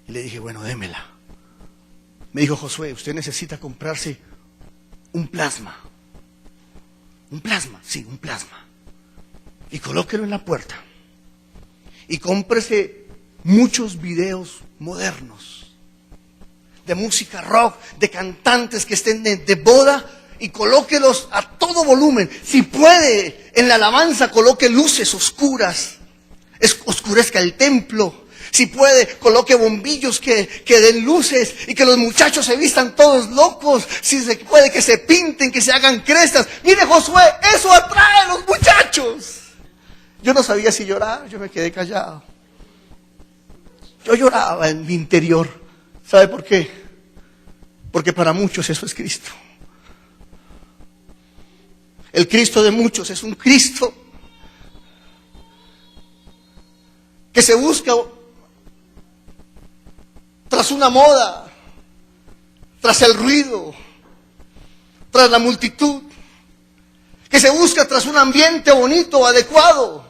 Y le dije, bueno, démela. Me dijo, Josué, usted necesita comprarse un plasma. Un plasma, sí, un plasma. Y colóquelo en la puerta. Y cómprese muchos videos modernos de música rock, de cantantes que estén de boda, y colóquelos a todo volumen. Si puede, en la alabanza coloque luces oscuras, oscurezca el templo. Si puede, coloque bombillos que den luces y que los muchachos se vistan todos locos. Si se puede, que se pinten, que se hagan crestas. Mire, Josué, eso atrae a los muchachos. Yo no sabía si llorar, yo me quedé callado. Yo lloraba en mi interior. ¿Sabe por qué? Porque para muchos eso es Cristo. El Cristo de muchos es un Cristo que se busca tras una moda, tras el ruido, tras la multitud, que se busca tras un ambiente bonito, adecuado.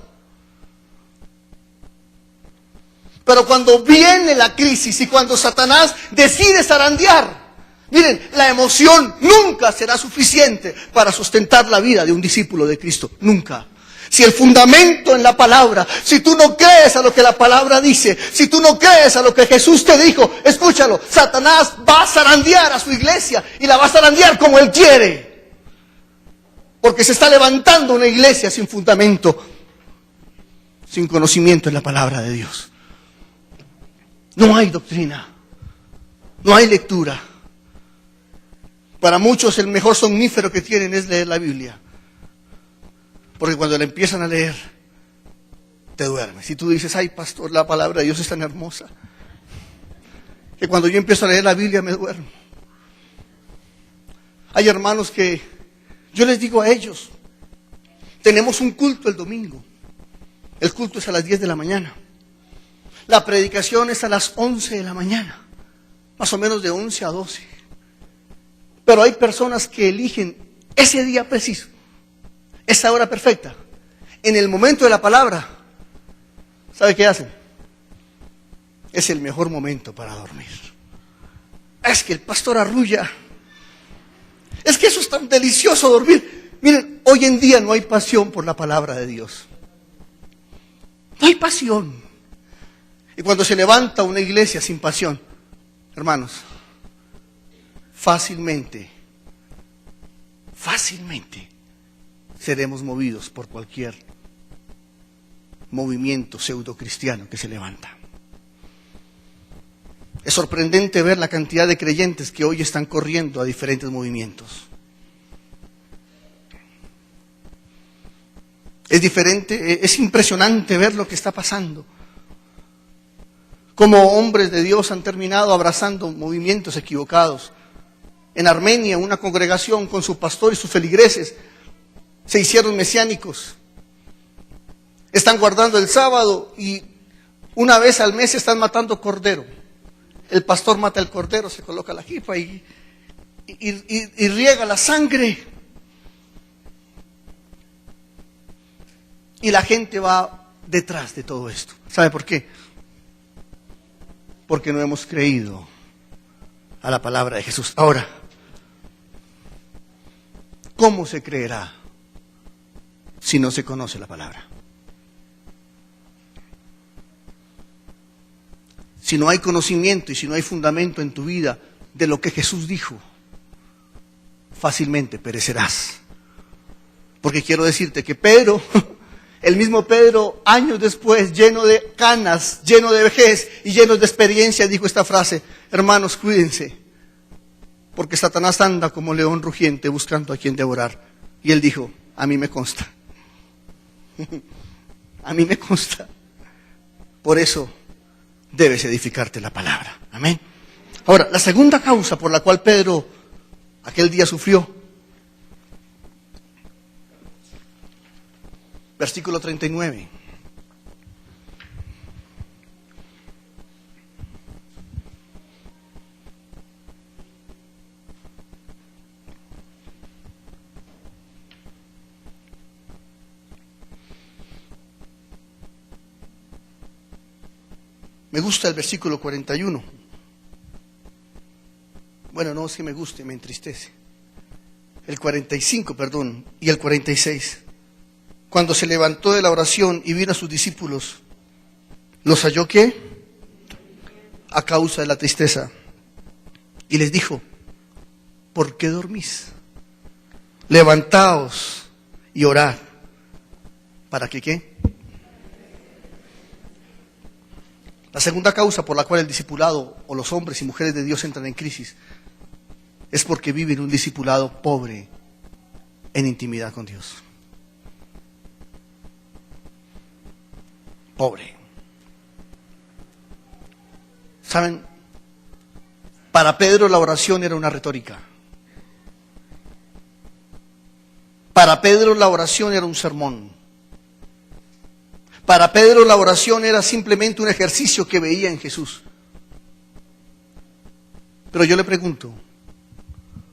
Pero cuando viene la crisis y cuando Satanás decide zarandear, miren, la emoción nunca será suficiente para sustentar la vida de un discípulo de Cristo, nunca. Si el fundamento en la palabra, si tú no crees a lo que la palabra dice, si tú no crees a lo que Jesús te dijo, escúchalo, Satanás va a zarandear a su iglesia y la va a zarandear como él quiere. Porque se está levantando una iglesia sin fundamento, sin conocimiento en la palabra de Dios. No hay doctrina, no hay lectura. Para muchos el mejor somnífero que tienen es leer la Biblia. Porque cuando la empiezan a leer, te duermes. Si tú dices, ay pastor, la palabra de Dios es tan hermosa, que cuando yo empiezo a leer la Biblia me duermo. Hay hermanos que yo les digo a ellos, tenemos un culto el domingo. El culto es a las 10 de la mañana. La predicación es a las 11 de la mañana. Más o menos de 11 a 12. Pero hay personas que eligen ese día preciso, esa hora perfecta, en el momento de la palabra. ¿Sabe qué hacen? Es el mejor momento para dormir. Es que el pastor arrulla. Es que eso es tan delicioso dormir. Miren, hoy en día no hay pasión por la palabra de Dios. No hay pasión. Y cuando se levanta una iglesia sin pasión, hermanos, fácilmente seremos movidos por cualquier movimiento pseudo cristiano que se levanta. Es sorprendente ver la cantidad de creyentes que hoy están corriendo a diferentes movimientos. Es impresionante ver lo que está pasando. Como hombres de Dios han terminado abrazando movimientos equivocados. En Armenia, una congregación con su pastor y sus feligreses se hicieron mesiánicos. Están guardando el sábado y una vez al mes están matando cordero. El pastor mata el cordero, se coloca la jipa y riega la sangre. Y la gente va detrás de todo esto. ¿Sabe por qué? Porque no hemos creído a la palabra de Jesús. Ahora, ¿cómo se creerá si no se conoce la palabra? Si no hay conocimiento y si no hay fundamento en tu vida de lo que Jesús dijo, fácilmente perecerás. Porque quiero decirte que Pedro, el mismo Pedro, años después, lleno de canas, lleno de vejez y lleno de experiencia, dijo esta frase: hermanos, cuídense, porque Satanás anda como león rugiente buscando a quien devorar. Y él dijo: a mí me consta. A mí me consta. Por eso debes edificarte la palabra. Amén. Ahora, la segunda causa por la cual Pedro aquel día sufrió, versículo 39. Me gusta el versículo 41. Bueno, no es que me guste, me entristece. El 45, perdón, y el 46. Cuando se levantó de la oración y vino a sus discípulos, ¿los halló qué? A causa de la tristeza. Y les dijo, ¿por qué dormís? Levantaos y orad. ¿Para que qué? La segunda causa por la cual el discipulado o los hombres y mujeres de Dios entran en crisis es porque viven un discipulado pobre en intimidad con Dios. Pobre. ¿Saben? Para Pedro la oración era una retórica. Para Pedro la oración era un sermón. Para Pedro la oración era simplemente un ejercicio que veía en Jesús. Pero yo le pregunto,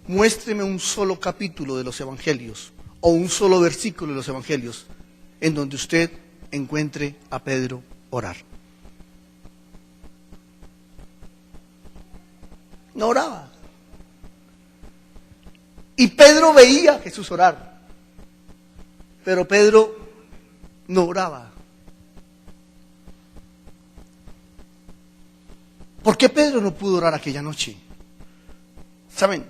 muéstreme un solo capítulo de los evangelios o un solo versículo de los evangelios en donde usted encuentre a Pedro orar. No oraba. Y Pedro veía a Jesús orar, pero Pedro no oraba. ¿Por qué Pedro no pudo orar aquella noche? ¿Saben?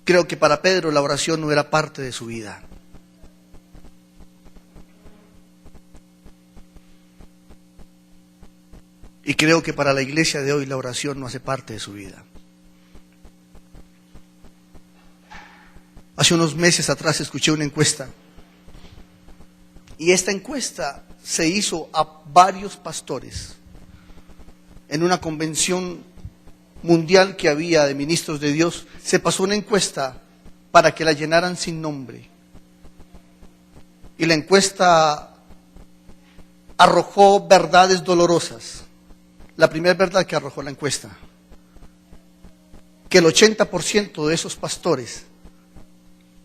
Creo que para Pedro la oración no era parte de su vida. Y creo que para la iglesia de hoy la oración no hace parte de su vida. Hace unos meses atrás escuché una encuesta. Y esta encuesta se hizo a varios pastores en una convención mundial que había de ministros de Dios. Se pasó una encuesta para que la llenaran sin nombre. Y la encuesta arrojó verdades dolorosas. La primera verdad que arrojó la encuesta, que el 80% de esos pastores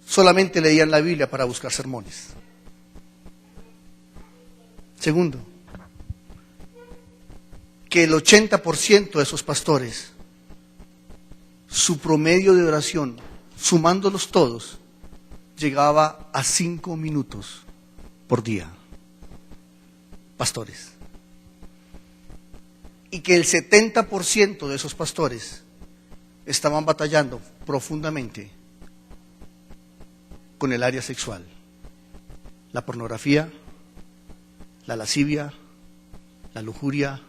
solamente leían la Biblia para buscar sermones. Segundo, que el 80% de esos pastores, su promedio de oración, sumándolos todos, llegaba a 5 minutos por día. Pastores. Y que el 70% de esos pastores estaban batallando profundamente con el área sexual, la pornografía, la lascivia, la lujuria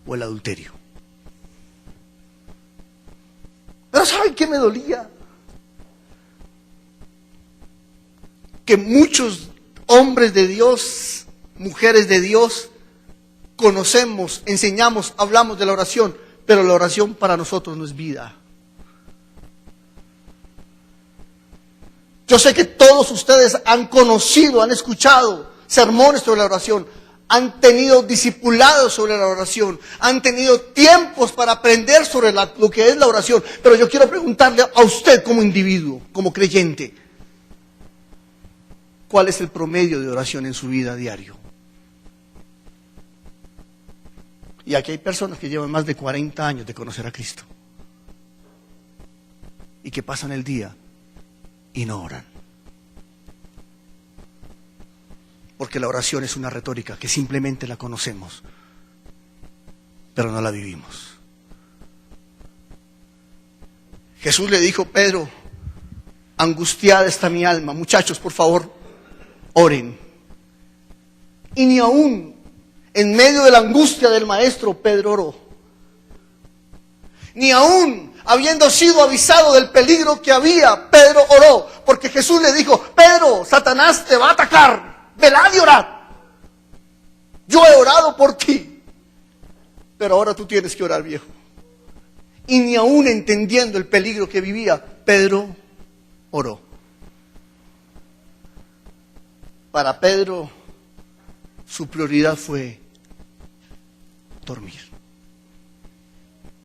o el adulterio. Pero ¿saben qué me dolía? Que muchos hombres de Dios, mujeres de Dios, conocemos, enseñamos, hablamos de la oración, pero la oración para nosotros no es vida. Yo sé que todos ustedes han conocido, han escuchado sermones sobre la oración, han tenido discipulados sobre la oración, han tenido tiempos para aprender sobre lo que es la oración, pero yo quiero preguntarle a usted como individuo, como creyente, ¿cuál es el promedio de oración en su vida diario? Y aquí hay personas que llevan más de 40 años de conocer a Cristo y que pasan el día y no oran. Porque la oración es una retórica que simplemente la conocemos, pero no la vivimos. Jesús le dijo a Pedro, angustiada está mi alma. Muchachos, por favor, oren. Y ni aún en medio de la angustia del maestro, Pedro oró. Ni aún habiendo sido avisado del peligro que había, Pedro oró. Porque Jesús le dijo, Pedro, Satanás te va a atacar. Velad y orad. Yo he orado por ti, pero ahora tú tienes que orar, viejo. Y ni aún entendiendo el peligro que vivía, Pedro oró. Para Pedro, su prioridad fue dormir.